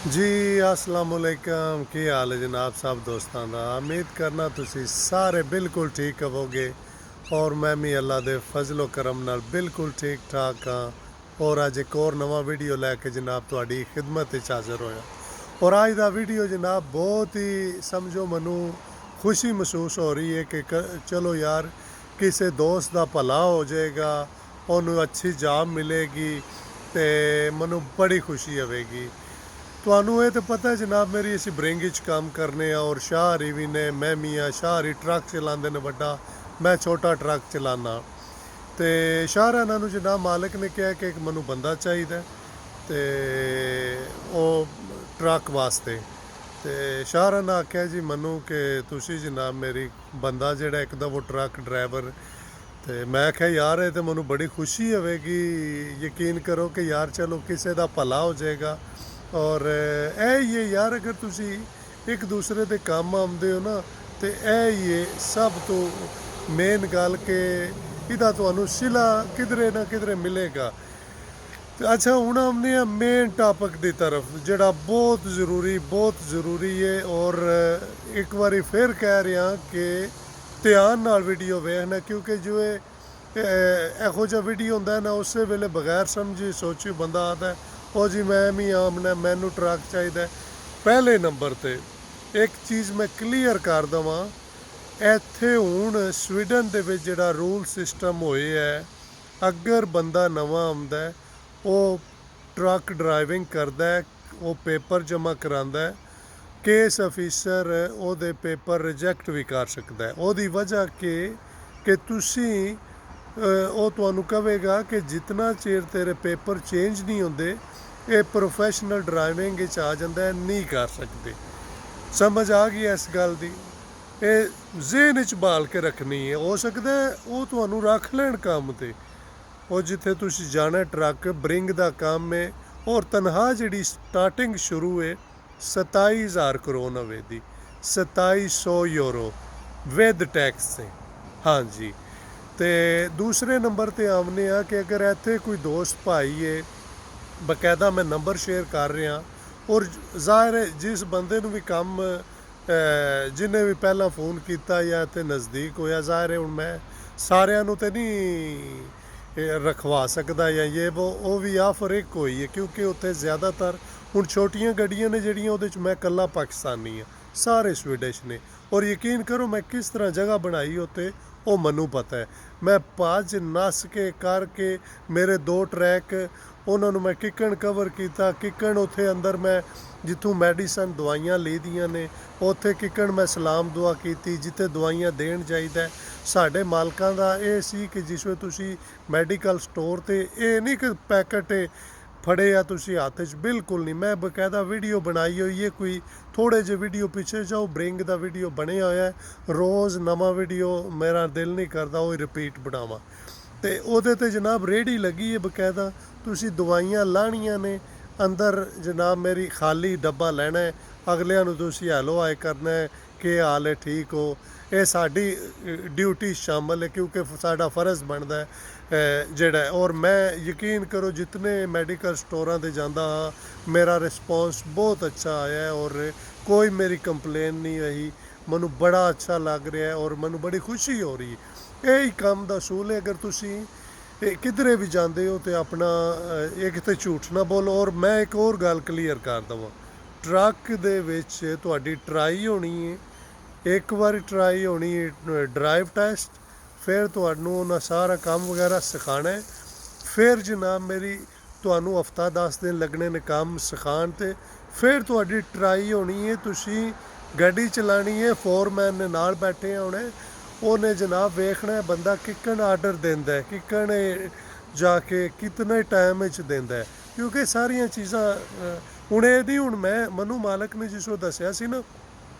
जी अस्सलामुअलैकुम की हाल है जनाब साहब दोस्तों का। उम्मीद करना तुसी सारे बिल्कुल ठीक होवोगे और मैं भी अल्लाह दे फजलो करम नाल बिल्कुल ठीक ठाक हाँ। और अज एक और नवा वीडियो लैके जनाब तुहाडी खिदमत विच हाज़र होया। और अज दा वीडियो जनाब बहुत ही समझो मनु खुशी महसूस हो रही है कि चलो यार किसी दोस्त का भला हो जाएगा, उन्होंने अच्छी जॉब मिलेगी तो मनु बड़ी खुशी होगी। ਤੁਹਾਨੂੰ ਇਹ ਤਾਂ ਪਤਾ ਜਨਾਬ ਮੇਰੀ ਅਸੀਂ ਬਰਿੰਗ ਵਿੱਚ ਕੰਮ ਕਰਨੇ ਆ ਔਰ ਸ਼ਾਹਰੀ ਵੀ ਨੇ, ਮੈਂ ਮੀਆਂ ਸ਼ਾਹਰੀ ਟਰੱਕ ਚਲਾਉਂਦੇ ਨੇ ਵੱਡਾ, ਮੈਂ ਛੋਟਾ ਟਰੱਕ ਚਲਾਨਾ। ਤੇ ਸ਼ਾਹਰਾਨਾ ਨੂੰ ਜਨਾਬ ਮਾਲਕ ਨੇ ਕਿਹਾ ਕਿ ਇੱਕ ਮੈਨੂੰ ਬੰਦਾ ਚਾਹੀਦਾ ਤੇ ਉਹ ਟਰੱਕ ਵਾਸਤੇ। ਤੇ ਸ਼ਾਹਰਾਨਾ ਆਖਿਆ ਜੀ ਮੈਨੂੰ ਕਿ ਤੁਸੀਂ ਜਨਾਬ ਮੇਰੀ ਬੰਦਾ ਜਿਹੜਾ ਇੱਕ ਦਾ ਉਹ ਟਰੱਕ ਡਰਾਈਵਰ। ਤੇ ਮੈਂ ਆਖਿਆ ਯਾਰ ਇਹ ਤਾਂ ਮੈਨੂੰ ਬੜੀ ਖੁਸ਼ੀ ਹੋਵੇਗੀ, ਯਕੀਨ ਕਰੋ ਕਿ ਯਾਰ ਚਲੋ ਕਿਸੇ ਦਾ ਭਲਾ ਹੋ ਜਾਏਗਾ। ਔਰ ਇਹ ਹੀ ਹੈ ਯਾਰ, ਅਗਰ ਤੁਸੀਂ ਇੱਕ ਦੂਸਰੇ ਦੇ ਕੰਮ ਆਉਂਦੇ ਹੋ ਨਾ ਤੇ ਇਹ ਹੀ ਹੈ ਸਭ ਤੋਂ ਮੇਨ ਗੱਲ ਕਿ ਇਹਦਾ ਤੁਹਾਨੂੰ ਸਿਲਾ ਕਿਧਰੇ ਨਾ ਕਿਧਰੇ ਮਿਲੇਗਾ। ਤੇ ਅੱਛਾ ਹੁਣ ਆਉਂਦੇ ਆ ਮੇਨ ਟਾਪਿਕ ਦੀ ਤਰਫ ਜਿਹੜਾ ਬਹੁਤ ਜ਼ਰੂਰੀ ਹੈ। ਔਰ ਇੱਕ ਵਾਰੀ ਫਿਰ ਕਹਿ ਰਿਹਾ ਕਿ ਧਿਆਨ ਨਾਲ ਵੀਡੀਓ ਵੇਖਣਾ, ਕਿਉਂਕਿ ਜੋ ਇਹੋ ਜਿਹਾ ਵੀਡੀਓ ਹੁੰਦਾ ਨਾ ਉਸੇ ਵੇਲੇ ਬਗੈਰ ਸਮਝੀ ਸੋਚੀ ਬੰਦਾ ਆਦਾ ਉਹ ਜੀ ਮੈਂ ਵੀ ਆਮਨਾ ਮੈਨੂੰ ਟਰੱਕ ਚਾਹੀਦਾ। ਪਹਿਲੇ ਨੰਬਰ 'ਤੇ ਇੱਕ ਚੀਜ਼ ਮੈਂ ਕਲੀਅਰ ਕਰ ਦੇਵਾਂ, ਇੱਥੇ ਹੁਣ ਸਵੀਡਨ ਦੇ ਵਿੱਚ ਜਿਹੜਾ ਰੂਲ ਸਿਸਟਮ ਹੋਏ ਹੈ, ਅਗਰ ਬੰਦਾ ਨਵਾਂ ਆਉਂਦਾ ਉਹ ਟਰੱਕ ਡਰਾਈਵਿੰਗ ਕਰਦਾ, ਉਹ ਪੇਪਰ ਜਮ੍ਹਾਂ ਕਰਾਉਂਦਾ, ਕੇਸ ਅਫੀਸਰ ਉਹਦੇ ਪੇਪਰ ਰਿਜੈਕਟ ਵੀ ਕਰ ਸਕਦਾ। ਉਹਦੀ ਵਜ੍ਹਾ ਕਿ ਤੁਸੀਂ ਉਹ ਤੁਹਾਨੂੰ ਕਹੇਗਾ ਕਿ ਜਿੰਨਾ ਚਿਰ ਤੇਰੇ ਪੇਪਰ ਚੇਂਜ ਨਹੀਂ ਹੁੰਦੇ ਇਹ ਪ੍ਰੋਫੈਸ਼ਨਲ ਡਰਾਈਵਿੰਗ ਵਿੱਚ ਆ ਜਾਂਦਾ, ਨਹੀਂ ਕਰ ਸਕਦੇ। ਸਮਝ ਆ ਗਈ ਇਸ ਗੱਲ ਦੀ? ਇਹ ਜ਼ਿਹਨ ਵਿੱਚ ਬਾਲ ਕੇ ਰੱਖਣੀ ਹੈ। ਹੋ ਸਕਦਾ ਉਹ ਤੁਹਾਨੂੰ ਰੱਖ ਲੈਣ ਕੰਮ 'ਤੇ, ਉਹ ਜਿੱਥੇ ਤੁਸੀਂ ਜਾਣਾ ਟਰੱਕ ਬਰਿੰਗ ਦਾ ਕੰਮ ਹੈ। ਔਰ ਤਨਖਾਹ ਜਿਹੜੀ ਸਟਾਰਟਿੰਗ ਸ਼ੁਰੂ ਹੈ 27,000 corona way the, 2700 euro with tax ਸੇ। ਹਾਂਜੀ। ਤੇ ਦੂਸਰੇ ਨੰਬਰ 'ਤੇ ਆਉਂਦੇ ਆ ਕਿ ਅਗਰ ਇੱਥੇ ਕੋਈ ਦੋਸਤ ਭਾਈ ਹੈ, ਬਕਾਇਦਾ ਮੈਂ ਨੰਬਰ ਸ਼ੇਅਰ ਕਰ ਰਿਹਾ। ਔਰ ਜ਼ਾਹਿਰ ਹੈ ਜਿਸ ਬੰਦੇ ਨੂੰ ਵੀ ਕੰਮ ਜਿਹਨੇ ਵੀ ਪਹਿਲਾਂ ਫੋਨ ਕੀਤਾ ਜਾਂ ਇੱਥੇ ਨਜ਼ਦੀਕ ਹੋਇਆ, ਜ਼ਾਹਿਰ ਹੈ ਹੁਣ ਮੈਂ ਸਾਰਿਆਂ ਨੂੰ ਤਾਂ ਨਹੀਂ ਰਖਵਾ ਸਕਦਾ ਜਾਂ ਉਹ ਵੀ ਆਫਰ ਇੱਕ ਹੋਈ ਹੈ, ਕਿਉਂਕਿ ਉੱਥੇ ਜ਼ਿਆਦਾਤਰ ਹੁਣ ਛੋਟੀਆਂ ਗੱਡੀਆਂ ਨੇ ਜਿਹੜੀਆਂ ਉਹਦੇ 'ਚ ਮੈਂ ਇਕੱਲਾ ਪਾਕਿਸਤਾਨੀ ਹਾਂ, ਸਾਰੇ ਸਵੀਡਿਸ਼ ਨੇ। ਔਰ ਯਕੀਨ ਕਰੋ ਮੈਂ ਕਿਸ ਤਰ੍ਹਾਂ ਜਗ੍ਹਾ ਬਣਾਈ ਉੱਥੇ ਉਹ ਮੈਨੂੰ ਪਤਾ ਹੈ। ਮੈਂ ਭੱਜ ਨੱਸ ਕੇ ਕਰਕੇ ਮੇਰੇ 2 ਟਰੈਕ ਉਹਨਾਂ ਨੂੰ ਮੈਂ ਕਿੱਕਣ ਕਵਰ ਕੀਤਾ, ਕਿੱਕਣ ਉੱਥੇ ਅੰਦਰ ਮੈਂ ਜਿੱਥੋਂ ਮੈਡੀਸਨ ਦਵਾਈਆਂ ਲਈਦੀਆਂ ਨੇ ਉੱਥੇ ਕਿੱਕਣ ਮੈਂ ਸਲਾਮ ਦੁਆ ਕੀਤੀ, ਜਿੱਥੇ ਦਵਾਈਆਂ ਦੇਣ ਚਾਹੀਦਾ। ਸਾਡੇ ਮਾਲਕਾਂ ਦਾ ਇਹ ਸੀ ਕਿ ਜਿਸ ਵੇਲੇ ਤੁਸੀਂ ਮੈਡੀਕਲ ਸਟੋਰ 'ਤੇ ਇਹ ਨਹੀਂ ਕਿ ਪੈਕਟ ਫੜੇ ਆ ਤੁਸੀਂ ਹੱਥ 'ਚ, ਬਿਲਕੁਲ ਨਹੀਂ। ਮੈਂ ਬਕਾਇਦਾ ਵੀਡੀਓ ਬਣਾਈ ਹੋਈ ਹੈ, ਕੋਈ ਥੋੜ੍ਹੇ ਜਿਹੇ ਵੀਡੀਓ ਪਿੱਛੇ ਜਾਓ ਬਰਿੰਗ ਦਾ ਵੀਡੀਓ ਬਣਿਆ ਹੋਇਆ। ਰੋਜ਼ ਨਵਾਂ ਵੀਡੀਓ ਮੇਰਾ ਦਿਲ ਨਹੀਂ ਕਰਦਾ ਉਹ ਰਿਪੀਟ ਬਣਾਵਾਂ। ਤੇ ਉਹਦੇ 'ਤੇ ਜਨਾਬ ਰੇਹੜੀ ਲੱਗੀ ਹੈ ਬਕਾਇਦਾ, ਤੁਸੀਂ ਦਵਾਈਆਂ ਲਾਣੀਆਂ ਨੇ ਅੰਦਰ ਜਨਾਬ, ਮੇਰੀ ਖਾਲੀ ਡੱਬਾ ਲੈਣਾ ਹੈ, ਅਗਲਿਆਂ ਨੂੰ ਤੁਸੀਂ ਹੈਲੋ ਹਾਏ ਕਰਨਾ ਹੈ ਕਿ ਹਾਲ ਹੈ ਠੀਕ ਹੋ। ਇਹ ਸਾਡੀ ਡਿਊਟੀ ਸ਼ਾਮਲ ਹੈ, ਕਿਉਂਕਿ ਸਾਡਾ ਫਰਜ਼ ਬਣਦਾ ਹੈ ਜਿਹੜਾ। ਔਰ ਮੈਂ ਯਕੀਨ ਕਰੋ ਜਿਤਨੇ ਮੈਡੀਕਲ ਸਟੋਰਾਂ 'ਤੇ ਜਾਂਦਾ ਹਾਂ ਮੇਰਾ ਰਿਸਪੌਂਸ ਬਹੁਤ ਅੱਛਾ ਆਇਆ ਔਰ ਕੋਈ ਮੇਰੀ ਕੰਪਲੇਨ ਨਹੀਂ ਰਹੀ। ਮੈਨੂੰ ਬੜਾ ਅੱਛਾ ਲੱਗ ਰਿਹਾ ਔਰ ਮੈਨੂੰ ਬੜੀ ਖੁਸ਼ੀ ਹੋ ਰਹੀ ਹੈ। ਇਹ ਹੀ ਕੰਮ ਦਾ ਅਸੂਲ ਹੈ, ਅਗਰ ਤੁਸੀਂ ਕਿਧਰੇ ਵੀ ਜਾਂਦੇ ਹੋ ਤਾਂ ਆਪਣਾ ਇੱਕ ਤਾਂ ਝੂਠ ਨਾ ਬੋਲੋ। ਔਰ ਮੈਂ ਇੱਕ ਹੋਰ ਗੱਲ ਕਲੀਅਰ ਕਰ ਦੇਵਾਂ, ਟਰੱਕ ਦੇ ਵਿੱਚ ਤੁਹਾਡੀ ਟਰਾਈ ਹੋਣੀ ਹੈ, ਇੱਕ ਵਾਰੀ ਟਰਾਈ ਹੋਣੀ ਹੈ ਡਰਾਈਵ ਟੈਸਟ, ਫਿਰ ਤੁਹਾਨੂੰ ਉਹਨਾਂ ਸਾਰਾ ਕੰਮ ਵਗੈਰਾ ਸਿਖਾਉਣਾ ਹੈ। ਫਿਰ ਜਨਾਬ ਮੇਰੀ ਤੁਹਾਨੂੰ ਹਫ਼ਤਾ 10 ਦਿਨ ਲੱਗਣੇ ਨੇ ਕੰਮ ਸਿਖਾਉਣ 'ਤੇ। ਫਿਰ ਤੁਹਾਡੀ ਟਰਾਈ ਹੋਣੀ ਹੈ, ਤੁਸੀਂ ਗੱਡੀ ਚਲਾਉਣੀ ਹੈ, ਫੋਰਮੈਨ ਨੇ ਨਾਲ ਬੈਠੇ ਹੋਣੇ, ਉਹਨੇ ਜਨਾਬ ਵੇਖਣਾ ਬੰਦਾ ਕਿੱਕਣ ਆਰਡਰ ਦਿੰਦਾ, ਕਿੱਕਣ ਜਾ ਕੇ ਕਿਤਨੇ ਟਾਈਮ ਵਿੱਚ ਦਿੰਦਾ, ਕਿਉਂਕਿ ਸਾਰੀਆਂ ਚੀਜ਼ਾਂ ਹੁਣ ਇਹ ਨਹੀਂ। ਹੁਣ ਮੈਨੂੰ ਮਾਲਕ ਨੇ ਜਿਸ ਨੂੰ ਦੱਸਿਆ ਸੀ ਨਾ,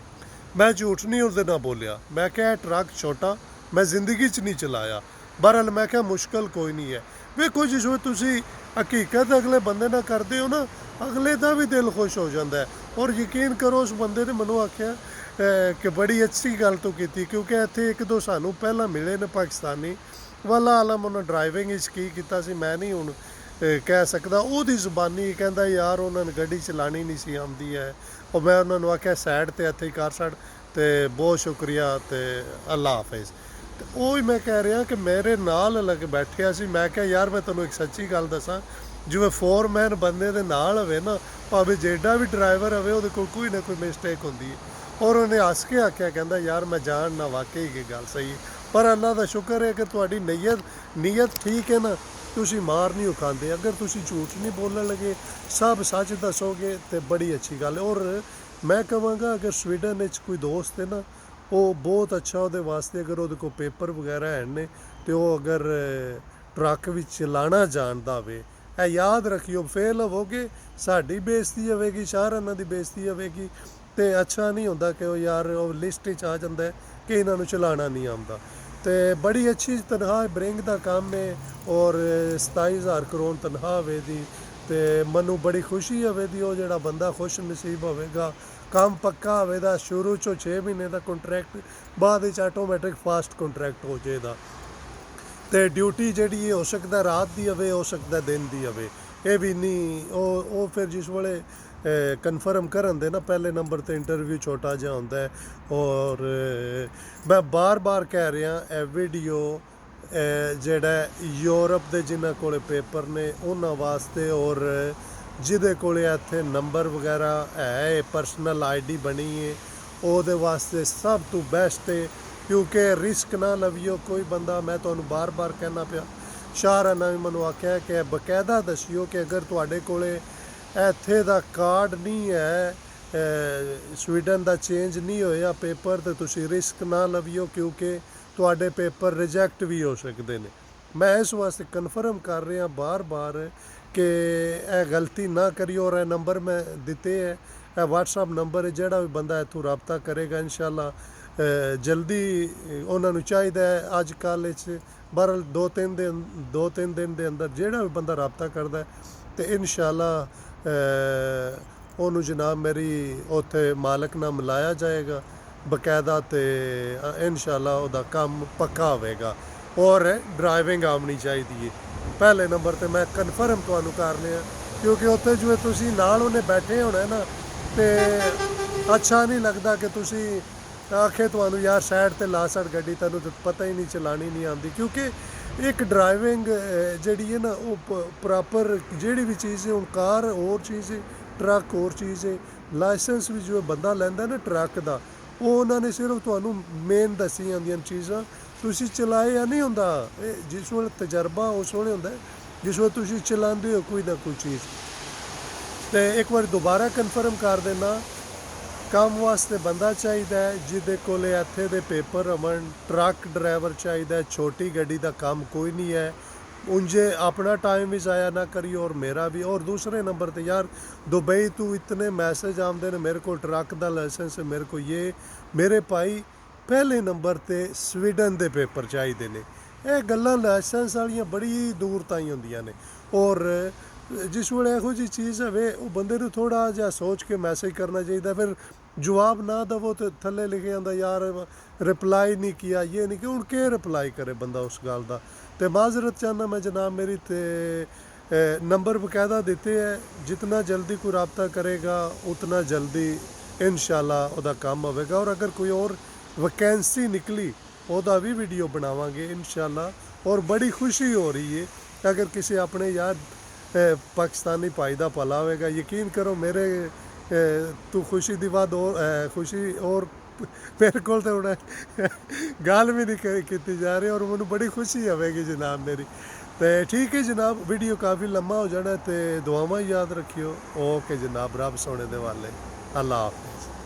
ਮੈਂ ਝੂਠ ਨਹੀਂ ਉਹਦੇ ਨਾਲ ਬੋਲਿਆ। ਮੈਂ ਕਿਹਾ ਟਰੱਕ ਛੋਟਾ ਮੈਂ ਜ਼ਿੰਦਗੀ 'ਚ ਨਹੀਂ ਚਲਾਇਆ, ਬਹਰਹਾਲ ਮੈਂ ਕਿਹਾ ਮੁਸ਼ਕਲ ਕੋਈ ਨਹੀਂ ਹੈ। ਵੇਖੋ ਜਿਸ ਵੇਲੇ ਤੁਸੀਂ ਹਕੀਕਤ ਅਗਲੇ ਬੰਦੇ ਨਾਲ ਕਰਦੇ ਹੋ ਨਾ, ਅਗਲੇ ਦਾ ਵੀ ਦਿਲ ਖੁਸ਼ ਹੋ ਜਾਂਦਾ ਹੈ। ਔਰ ਯਕੀਨ ਕਰੋ ਉਸ ਬੰਦੇ ਨੇ ਮੈਨੂੰ ਆਖਿਆ ਕਿ ਬੜੀ ਅੱਛੀ ਗੱਲ ਤੋਂ ਕੀਤੀ, ਕਿਉਂਕਿ ਇੱਥੇ ਇੱਕ ਦੋ ਸਾਨੂੰ ਪਹਿਲਾਂ ਮਿਲੇ ਨੇ ਪਾਕਿਸਤਾਨੀ, ਵਾਲਾ ਆਲਮ ਉਹਨਾਂ ਡਰਾਈਵਿੰਗ ਵਿੱਚ ਕੀ ਕੀਤਾ ਸੀ ਮੈਂ ਨਹੀਂ ਹੁਣ ਕਹਿ ਸਕਦਾ। ਉਹਦੀ ਜ਼ੁਬਾਨੀ ਕਹਿੰਦਾ ਯਾਰ ਉਹਨਾਂ ਨੂੰ ਗੱਡੀ ਚਲਾਉਣੀ ਨਹੀਂ ਸੀ ਆਉਂਦੀ ਹੈ। ਉਹ ਮੈਂ ਉਹਨਾਂ ਨੂੰ ਆਖਿਆ ਸਾਈਡ 'ਤੇ ਇੱਥੇ ਹੀ ਕਰ ਛੱਡ, ਅਤੇ ਬਹੁਤ ਸ਼ੁਕਰੀਆ ਅਤੇ ਅੱਲਾ ਹਾਫਿਜ਼। ਅਤੇ ਉਹ ਹੀ ਮੈਂ ਕਹਿ ਰਿਹਾ ਕਿ ਮੇਰੇ ਨਾਲ ਲੱਗ ਬੈਠਿਆ ਸੀ। ਮੈਂ ਕਿਹਾ ਯਾਰ ਮੈਂ ਤੁਹਾਨੂੰ ਇੱਕ ਸੱਚੀ ਗੱਲ ਦੱਸਾਂ, ਜਿਵੇਂ ਫੋਰਮੈਨ ਬੰਦੇ ਦੇ ਨਾਲ ਹੋਵੇ ਨਾ, ਭਾਵੇਂ ਜਿਹੜਾ ਵੀ ਡਰਾਈਵਰ ਹੋਵੇ ਉਹਦੇ ਕੋਲ ਕੋਈ ਨਾ ਕੋਈ ਮਿਸਟੇਕ ਹੁੰਦੀ ਹੈ। ਔਰ ਉਹਨੇ ਹੱਸ ਕੇ ਆਖਿਆ, ਕਹਿੰਦਾ ਯਾਰ ਮੈਂ ਜਾਣਨਾ ਵਾਕਈ ਇਹ ਗੱਲ ਸਹੀ ਹੈ, ਪਰ ਅੱਲਾ ਦਾ ਸ਼ੁਕਰ ਹੈ ਕਿ ਤੁਹਾਡੀ ਨੀਅਤ ਠੀਕ ਹੈ ਨਾ, ਤੁਸੀਂ ਮਾਰ ਨਹੀਂ ਖਾਂਦੇ। ਅਗਰ ਤੁਸੀਂ ਝੂਠ ਨਹੀਂ ਬੋਲਣ ਲੱਗੇ, ਸਭ ਸੱਚ ਦੱਸੋਗੇ ਤੇ ਬੜੀ ਅੱਛੀ ਗੱਲ ਹੈ। ਔਰ ਮੈਂ ਕਹਾਂਗਾ ਅਗਰ ਸਵੀਡਨ ਵਿੱਚ ਕੋਈ ਦੋਸਤ ਹੈ ਨਾ, ਉਹ ਬਹੁਤ ਅੱਛਾ ਉਹਦੇ ਵਾਸਤੇ, ਅਗਰ ਉਹਦੇ ਕੋਲ ਪੇਪਰ ਵਗੈਰਾ ਹੈ ਨੇ ਤੇ ਉਹ ਅਗਰ ਟਰੱਕ ਵਿੱਚ ਚਲਾਉਣਾ ਜਾਣਦਾ ਹੋਵੇ, ਇਹ ਯਾਦ ਰੱਖਿਓ, ਫੇਲ ਹੋਵੋਗੇ ਸਾਡੀ ਬੇਇੱਜ਼ਤੀ ਹੋਵੇਗੀ, ਸ਼ਾਹਰਾਨਾਂ ਦੀ ਬੇਇੱਜ਼ਤੀ ਹੋਵੇਗੀ। ਅਤੇ ਅੱਛਾ ਨਹੀਂ ਹੁੰਦਾ ਕਿ ਉਹ ਯਾਰ ਉਹ ਲਿਸਟ 'ਚ ਆ ਜਾਂਦਾ ਕਿ ਇਹਨਾਂ ਨੂੰ ਚਲਾਉਣਾ ਨਹੀਂ ਆਉਂਦਾ। ਅਤੇ ਬੜੀ ਅੱਛੀ ਤਨਖਾਹ ਬਰਿੰਗ ਦਾ ਕੰਮ ਹੈ, ਔਰ 27,000 ਕਰੋੜ ਤਨਖਾਹ ਹੋਵੇ ਦੀ। ਅਤੇ ਮੈਨੂੰ ਬੜੀ ਖੁਸ਼ੀ ਹੋਵੇ ਦੀ, ਉਹ ਜਿਹੜਾ ਬੰਦਾ ਖੁਸ਼ ਨਸੀਬ ਹੋਵੇਗਾ, ਕੰਮ ਪੱਕਾ ਹੋਵੇਗਾ, ਸ਼ੁਰੂ 'ਚੋਂ 6 ਮਹੀਨੇ ਦਾ ਕੰਟਰੈਕਟ, ਬਾਅਦ ਵਿੱਚ ਆਟੋਮੈਟਿਕ ਫਾਸਟ ਕੰਟਰੈਕਟ ਹੋ ਜਾਏਗਾ। ਅਤੇ ਡਿਊਟੀ ਜਿਹੜੀ ਹੋ ਸਕਦਾ ਰਾਤ ਦੀ ਹੋਵੇ, ਹੋ ਸਕਦਾ ਦਿਨ ਦੀ ਹੋਵੇ, ਇਹ ਵੀ ਨਹੀਂ। ਉਹ ਫਿਰ ਜਿਸ ਵੇਲੇ ਕਨਫਰਮ ਕਰਨ ਦੇ ਨਾ, ਪਹਿਲੇ ਨੰਬਰ 'ਤੇ ਇੰਟਰਵਿਊ ਛੋਟਾ ਜਿਹਾ ਹੁੰਦਾ ਹੈ। ਔਰ ਮੈਂ ਬਾਰ ਕਹਿ ਰਿਹਾ, ਇਹ ਵੀਡੀਓ ਜਿਹੜਾ ਯੂਰਪ ਦੇ ਜਿਨ੍ਹਾਂ ਕੋਲ ਪੇਪਰ ਨੇ ਉਹਨਾਂ ਵਾਸਤੇ, ਔਰ ਜਿਹਦੇ ਕੋਲ ਇੱਥੇ ਨੰਬਰ ਵਗੈਰਾ ਹੈ, ਪਰਸਨਲ ID ਬਣੀ ਹੈ, ਉਹਦੇ ਵਾਸਤੇ ਸਭ ਤੋਂ ਬੈਸਟ ਹੈ। ਕਿਉਂਕਿ ਰਿਸਕ ਨਾ ਲਵਿਓ ਕੋਈ ਬੰਦਾ। ਮੈਂ ਤੁਹਾਨੂੰ ਬਾਰ ਕਹਿਣਾ ਪਿਆ, ਸ਼ਾਹਰਾਨਾਂ ਵੀ ਮੈਨੂੰ ਆਖਿਆ ਕਿ ਬਕਾਇਦਾ ਦੱਸਿਓ ਕਿ ਅਗਰ ਤੁਹਾਡੇ ਕੋਲ ਇੱਥੇ ਦਾ ਕਾਰਡ ਨਹੀਂ ਹੈ, ਸਵੀਡਨ ਦਾ ਚੇਂਜ ਨਹੀਂ ਹੋਇਆ ਪੇਪਰ, ਤੇ ਤੁਸੀਂ ਰਿਸਕ ਨਾ ਲਵਿਓ, ਕਿਉਂਕਿ ਤੁਹਾਡੇ ਪੇਪਰ ਰਿਜੈਕਟ ਵੀ ਹੋ ਸਕਦੇ ਨੇ। ਮੈਂ ਇਸ ਵਾਸਤੇ ਕਨਫਰਮ ਕਰ ਰਿਹਾ ਬਾਰ ਕਿ ਇਹ ਗਲਤੀ ਨਾ ਕਰਿਓ। ਔਰ ਇਹ ਨੰਬਰ ਮੈਂ ਦਿੱਤੇ ਹੈ, ਇਹ WhatsApp ਨੰਬਰ ਹੈ, ਜਿਹੜਾ ਵੀ ਬੰਦਾ ਇੱਥੋਂ ਰਾਬਤਾ ਕਰੇਗਾ ਇਨਸ਼ਾਅੱਲਾ ਜਲਦੀ ਉਹਨਾਂ ਨੂੰ ਚਾਹੀਦਾ ਹੈ ਅੱਜ ਕੱਲ੍ਹ ਵਿੱਚ, ਬਹਰਹਾਲ 2-3 ਦਿਨ ਦੇ ਅੰਦਰ ਜਿਹੜਾ ਵੀ ਬੰਦਾ ਰਾਬਤਾ ਕਰਦਾ ਅਤੇ ਇਨਸ਼ਾਅੱਲਾ ਉਹਨੂੰ ਜਨਾਬ ਮੇਰੀ ਉੱਥੇ ਮਾਲਕ ਨਾਲ ਮਿਲਾਇਆ ਜਾਏਗਾ ਬਕਾਇਦਾ, ਅਤੇ ਇਨਸ਼ਾਅੱਲਾ ਉਹਦਾ ਕੰਮ ਪੱਕਾ ਹੋਵੇਗਾ। ਔਰ ਡਰਾਈਵਿੰਗ ਆਉਣੀ ਚਾਹੀਦੀ ਹੈ ਪਹਿਲੇ ਨੰਬਰ 'ਤੇ। ਮੈਂ ਕਨਫਰਮ ਤੁਹਾਨੂੰ ਕਰ ਲਿਆ, ਕਿਉਂਕਿ ਉੱਥੇ ਜਿਵੇਂ ਤੁਸੀਂ ਨਾਲ ਉਹਨੇ ਬੈਠੇ ਹੋਣਾ ਨਾ, ਅਤੇ ਅੱਛਾ ਨਹੀਂ ਲੱਗਦਾ ਕਿ ਤੁਸੀਂ ਆਖੇ ਤੁਹਾਨੂੰ ਯਾਰ ਸਾਈਡ 'ਤੇ ਲਾ ਛੱਡ ਗੱਡੀ, ਤੈਨੂੰ ਤਾਂ ਪਤਾ ਹੀ ਨਹੀਂ ਚਲਾਉਣੀ ਨਹੀਂ ਆਉਂਦੀ। ਕਿਉਂਕਿ ਇੱਕ ਡਰਾਈਵਿੰਗ ਜਿਹੜੀ ਹੈ ਨਾ, ਉਹ ਪ੍ਰੋਪਰ ਜਿਹੜੀ ਵੀ ਚੀਜ਼ ਹੈ, ਹੁਣ ਕਾਰ ਹੋਰ ਚੀਜ਼ ਹੈ, ਟਰੱਕ ਹੋਰ ਚੀਜ਼ ਹੈ। ਲਾਇਸੈਂਸ ਵੀ ਜੋ ਬੰਦਾ ਲੈਂਦਾ ਨਾ ਟਰੱਕ ਦਾ, ਉਹ ਉਹਨਾਂ ਨੇ ਸਿਰਫ ਤੁਹਾਨੂੰ ਮੇਨ ਦੱਸੀ ਜਾਂਦੀਆਂ ਚੀਜ਼ਾਂ, ਤੁਸੀਂ ਚਲਾਇਆ ਨਹੀਂ ਹੁੰਦਾ। ਇਹ ਜਿਸ ਵੇਲੇ ਤਜਰਬਾ ਉਸ ਵੇਲੇ ਹੁੰਦਾ ਜਿਸ ਵੇਲੇ ਤੁਸੀਂ ਚਲਾਉਂਦੇ ਹੋ ਕੋਈ ਨਾ ਕੋਈ ਚੀਜ਼। ਅਤੇ ਇੱਕ ਵਾਰ ਦੁਬਾਰਾ ਕਨਫਰਮ ਕਰ ਦੇਣਾ, ਕੰਮ ਵਾਸਤੇ ਬੰਦਾ ਚਾਹੀਦਾ ਹੈ ਜਿਹਦੇ ਕੋਲ ਇੱਥੇ ਦੇ ਪੇਪਰ ਹੋਣ, ਟਰੱਕ ਡਰਾਈਵਰ ਚਾਹੀਦਾ, ਛੋਟੀ ਗੱਡੀ ਦਾ ਕੰਮ ਕੋਈ ਨਹੀਂ ਹੈ। ਉਂਝੇ ਆਪਣਾ ਟਾਈਮ ਵੀ ਜ਼ਾਇਆ ਨਾ ਕਰਿਓ ਔਰ ਮੇਰਾ ਵੀ। ਔਰ ਦੂਸਰੇ ਨੰਬਰ 'ਤੇ ਯਾਰ ਦੁਬਈ ਤੋਂ ਇਤਨੇ ਮੈਸੇਜ ਆਉਂਦੇ ਨੇ, ਮੇਰੇ ਕੋਲ ਟਰੱਕ ਦਾ ਲਾਇਸੈਂਸ ਹੈ, ਮੇਰੇ ਕੋਲ ਇਹ, ਮੇਰੇ ਭਾਈ ਪਹਿਲੇ ਨੰਬਰ 'ਤੇ ਸਵੀਡਨ ਦੇ ਪੇਪਰ ਚਾਹੀਦੇ ਨੇ। ਇਹ ਗੱਲਾਂ ਲਾਇਸੈਂਸ ਵਾਲੀਆਂ ਬੜੀ ਦੂਰ ਤਾਈਂ ਹੁੰਦੀਆਂ ਨੇ। ਔਰ ਜਿਸ ਵੇਲੇ ਇਹੋ ਜਿਹੀ ਚੀਜ਼ ਹੋਵੇ, ਉਹ ਬੰਦੇ ਨੂੰ ਥੋੜ੍ਹਾ ਜਿਹਾ ਸੋਚ ਕੇ ਮੈਸੇਜ ਕਰਨਾ ਚਾਹੀਦਾ। ਫਿਰ ਜਵਾਬ ਨਾ ਦੇਵੋ ਤਾਂ ਥੱਲੇ ਲਿਖਿਆ ਜਾਂਦਾ ਯਾਰ ਰਿਪਲਾਈ ਨਹੀਂ ਕੀਤਾ, ਇਹ ਨਹੀਂ ਕਿ ਹੁਣ ਕੀ ਰਿਪਲਾਈ ਕਰੇ ਬੰਦਾ ਉਸ ਗੱਲ ਦਾ। ਅਤੇ ਮਾਜ਼ਰਤ ਚਾਹੁੰਦਾ ਮੈਂ ਜਨਾਬ ਮੇਰੀ, ਅਤੇ ਨੰਬਰ ਬਕਾਇਦਾ ਦਿੱਤੇ ਹੈ, ਜਿਤਨਾ ਜਲਦੀ ਕੋਈ ਰਾਬਤਾ ਕਰੇਗਾ ਉਤਨਾ ਜਲਦੀ ਇਨਸ਼ਾਅੱਲਾ ਉਹਦਾ ਕੰਮ ਹੋਵੇਗਾ। ਔਰ ਅਗਰ ਕੋਈ ਹੋਰ ਵੈਕੈਂਸੀ ਨਿਕਲੀ ਉਹਦਾ ਵੀ ਵੀਡੀਓ ਬਣਾਵਾਂਗੇ ਇਨਸ਼ਾਅੱਲਾ। ਔਰ ਬੜੀ ਖੁਸ਼ੀ ਹੋ ਰਹੀ ਹੈ ਅਗਰ ਕਿਸੇ ਆਪਣੇ ਯਾਰ ਪਾਕਿਸਤਾਨੀ ਭਾਈ ਦਾ ਭਲਾ ਹੋਵੇਗਾ। ਯਕੀਨ ਕਰੋ ਮੇਰੇ ਤੂੰ ਖੁਸ਼ੀ ਦੀ ਬਾਤ ਹੋਰ ਖੁਸ਼ੀ, ਔਰ ਮੇਰੇ ਕੋਲ ਤਾਂ ਹੁਣ ਗੱਲ ਵੀ ਨਹੀਂ ਕੀਤੀ ਜਾ ਰਹੀ, ਔਰ ਮੈਨੂੰ ਬੜੀ ਖੁਸ਼ੀ ਹੋਵੇਗੀ ਜਨਾਬ ਮੇਰੀ। ਅਤੇ ਠੀਕ ਹੈ ਜਨਾਬ, ਵੀਡੀਓ ਕਾਫੀ ਲੰਮਾ ਹੋ ਜਾਣਾ, ਅਤੇ ਦੁਆਵਾਂ ਯਾਦ ਰੱਖਿਓ। ਓਕੇ ਜਨਾਬ, ਰੱਬ ਸੋਹਣੇ ਦੇ ਵਾਲੇ, ਅੱਲਾ ਹਾਫਿਜ਼।